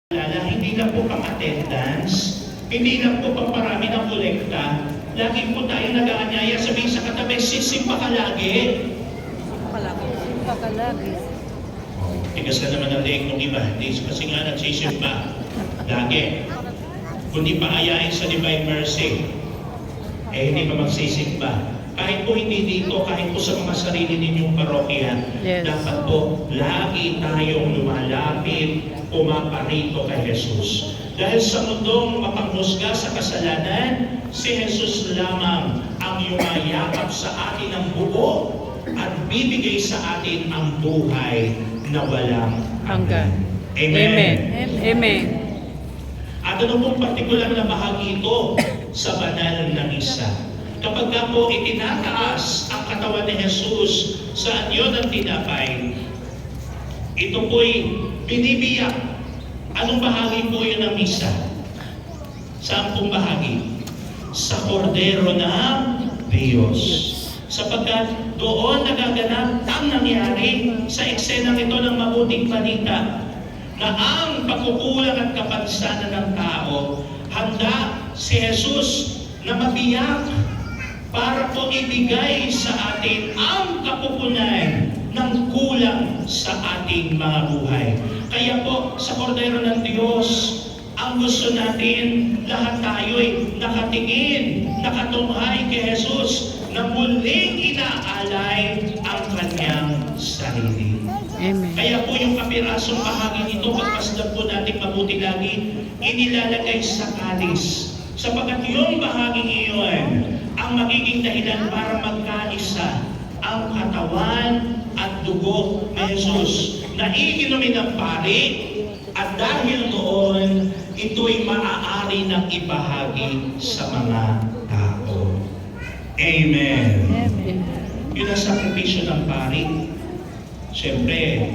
Hindi lang po pang-attendance, hindi lang po pang-parami ng kolekta, lagi po tayo nag-aanyaya, sabihin sa katabi, sisimba ka lagi. Simpa ka lagi. Tigas na naman ang leeg ng iba, hindi kasi nga nagsisimba lagi. Kundi paayain sa Divine Mercy, hindi pa magsisimba. Kahit po hindi dito, kahit po sa mga sarili ninyong parokya, dapat po lagi tayong lumalapit, pumaparito kay Jesus. Dahil sa mundong mapanghusga sa kasalanan, si Jesus lamang ang yumayakap sa atin ng buo at bibigay sa atin ang buhay na walang hanggan. Amen. Amen. At ano pong partikular na bahagi ito sa banal na misa? Kapag ka po itinataas ang katawan ni Jesus sa anyo ng tinapay, ito po'y binibiyak. Anong bahagi po yun ng misa? Saan pong bahagi? Sa kordero ng Diyos. Sapagkat doon nagaganap ang nangyari sa eksenang ito ng mabuting balita na ang pagkukulang at kapansanan ng tao, handa si Jesus na mabiyak para po ibigay sa atin ang kapupunan ng kulang sa ating mga buhay. Kaya po, sa kordero ng Diyos, ang gusto natin, lahat tayo'y nakatingin, nakatunghay kay Jesus na muling inaalay ang kanyang sarili. Amen. Kaya po yung kapirasong bahagi nito, pagpasdag po natin mabuti lagi, inilalagay sa kalis. Sapagkat yung bahagi iyon ang magiging dahilan para magkaisa ang katawan at dugo ni Jesus na iinumin ng pari, at dahil doon, ito'y maaari ng ibahagi sa mga tao. Amen. Amen. Yun ang sakripisyo ng pari. Siyempre,